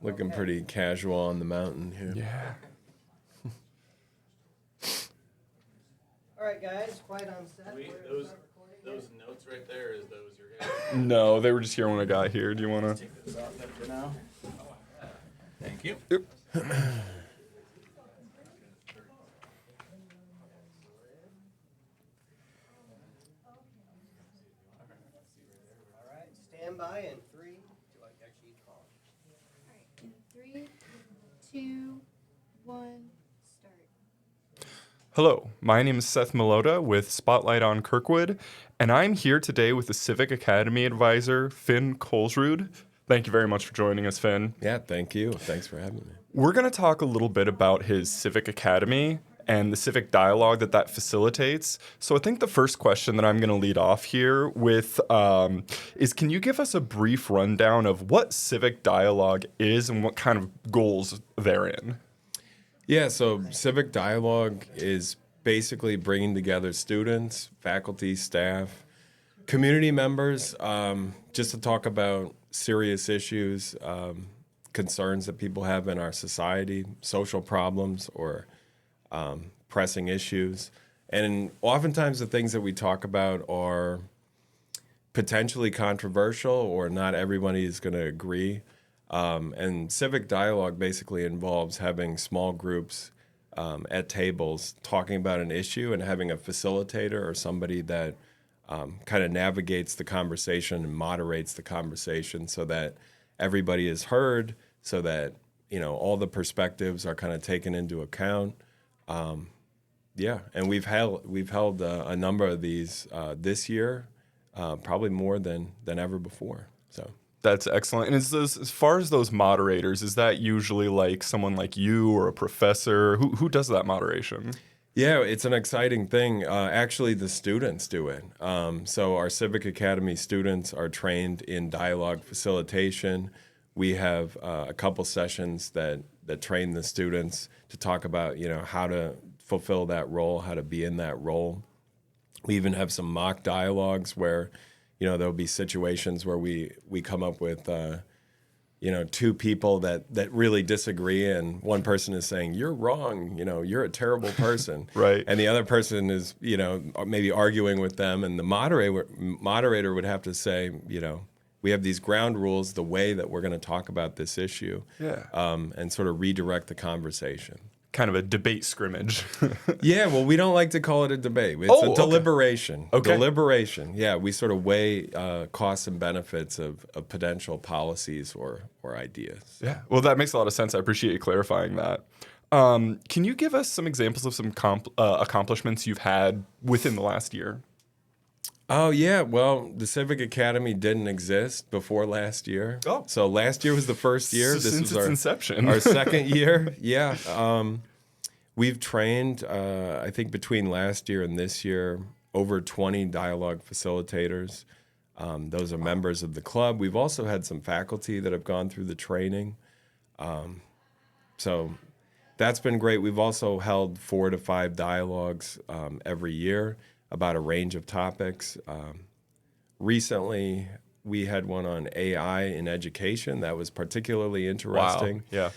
Looking pretty casual on the mountain here. Yeah. All right, guys, quiet on set. Those notes right there, is those your guys? No, they were just here when I got here. Do you want to? Take this off then for now. Thank you. Yep. All right, stand by in three. Do I actually call? In 3, 2, 1, start. Hello, my name is Seth Melota with Spotlight on Kirkwood, and I'm here today with the Civic Academy advisor, Finn Kolsrud. Thank you very much for joining us, Finn. Yeah, thank you. Thanks for having me. We're going to talk a little bit about his Civic Academy and the civic dialogue that facilitates. So I think the first question that I'm going to lead off here with is, can you give us a brief rundown of what civic dialogue is and what kind of goals they're in? Yeah, so civic dialogue is basically bringing together students, faculty, staff, community members, just to talk about serious issues, concerns that people have in our society, social problems or pressing issues. And oftentimes the things that we talk about are potentially controversial or not everybody is going to agree. And civic dialogue basically involves having small groups at tables talking about an issue and having a facilitator or somebody that kind of navigates the conversation and moderates the conversation so that everybody is heard, so that all the perspectives are kind of taken into account. And we've held a number of these this year, probably more than ever before. So. That's excellent. And as far as those moderators, is that usually like someone like you or a professor? Who does that moderation? Yeah, it's an exciting thing. Actually, the students do it. So our Civic Academy students are trained in dialogue facilitation. We have a couple sessions that train the students to talk about, how to fulfill that role, how to be in that role. We even have some mock dialogues where there'll be situations where we come up with, two people that really disagree, and one person is saying, "You're wrong, you're a terrible person." Right. And the other person is, maybe arguing with them, and the moderator would have to say, we have these ground rules, the way that we're going to talk about this issue, and sort of redirect the conversation. Kind of a debate scrimmage. Yeah, well, we don't like to call it a debate. It's a deliberation. Okay. Deliberation. Yeah, we sort of weigh costs and benefits of potential policies or ideas. Yeah, well, that makes a lot of sense. I appreciate you clarifying that. Can you give us some examples of some accomplishments you've had within the last year? Oh, yeah. Well, the Civic Academy didn't exist before last year. Oh. So last year was the first year. So since its inception. Our second year. Yeah. We've trained, I think between last year and this year, over 20 dialogue facilitators. Those are members of the club. We've also had some faculty that have gone through the training. So that's been great. We've also held 4 to 5 dialogues every year about a range of topics. Recently, we had one on AI in education that was particularly interesting. Wow. Yeah.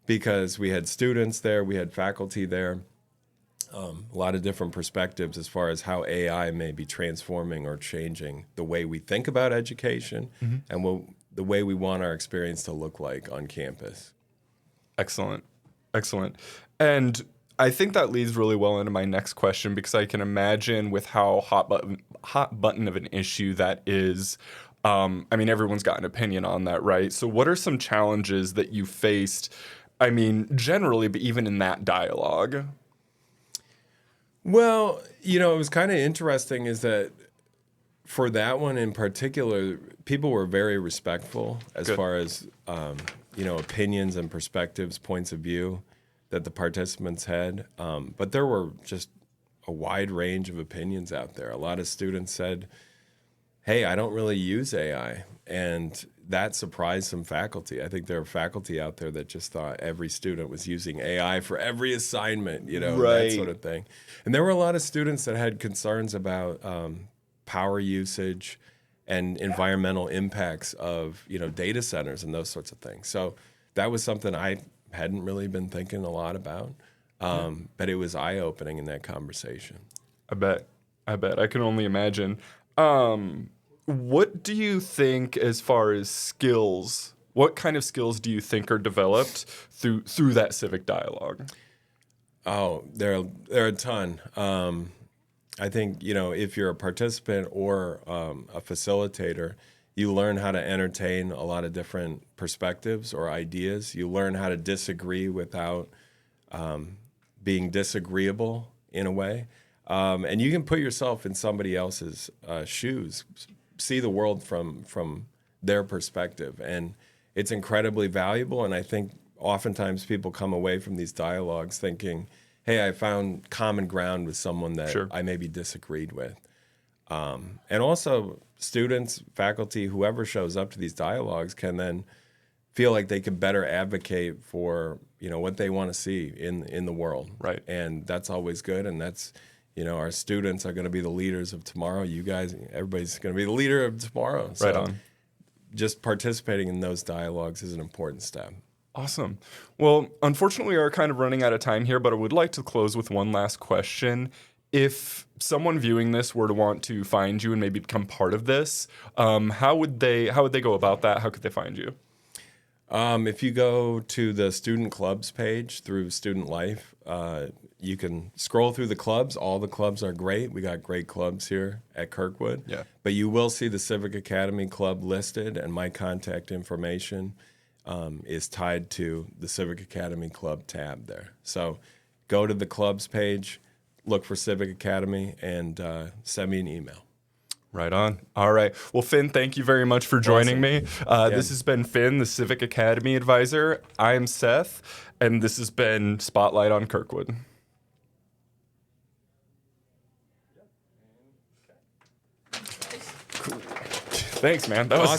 Because we had students there, we had faculty there, a lot of different perspectives as far as how AI may be transforming or changing the way we think about education and the way we want our experience to look like on campus. Excellent. And I think that leads really well into my next question, because I can imagine with how hot button of an issue that is. Everyone's got an opinion on that, right? So what are some challenges that you faced, generally, but even in that dialogue? Well, it was kind of interesting is that for that one in particular, people were very respectful as far as, opinions and perspectives, points of view that the participants had. But there were just a wide range of opinions out there. A lot of students said, hey, I don't really use AI. And that surprised some faculty. I think there are faculty out there that just thought every student was using AI for every assignment, that sort of thing. And there were a lot of students that had concerns about power usage and environmental impacts of, data centers and those sorts of things. So that was something I hadn't really been thinking a lot about. But it was eye-opening in that conversation. I bet. I can only imagine. What do you think as far as skills? What kind of skills do you think are developed through that civic dialogue? Oh, there are a ton. I think, if you're a participant or a facilitator, you learn how to entertain a lot of different perspectives or ideas. You learn how to disagree without being disagreeable in a way. And you can put yourself in somebody else's shoes, see the world from their perspective. And it's incredibly valuable. And I think oftentimes people come away from these dialogues thinking, hey, I found common ground with someone that Sure. I maybe disagreed with. And also students, faculty, whoever shows up to these dialogues can then feel like they can better advocate for, what they want to see in the world. Right. And that's always good. And that's, our students are going to be the leaders of tomorrow. You guys, everybody's going to be the leader of tomorrow. So Right on. just participating in those dialogues is an important step. Awesome. Well, unfortunately, we are kind of running out of time here, but I would like to close with one last question. If someone viewing this were to want to find you and maybe become part of this, how would they go about that? How could they find you? If you go to the Student Clubs page through Student Life, you can scroll through the clubs. All the clubs are great. We got great clubs here at Kirkwood. Yeah. But you will see the Civic Academy Club listed, and my contact information is tied to the Civic Academy Club tab there. So go to the clubs page, look for Civic Academy, and send me an email. Right on. All right. Well, Finn, thank you very much for joining me. This has been Finn, the Civic Academy advisor. I'm Seth, and this has been Spotlight on Kirkwood. Cool. Thanks, man. That was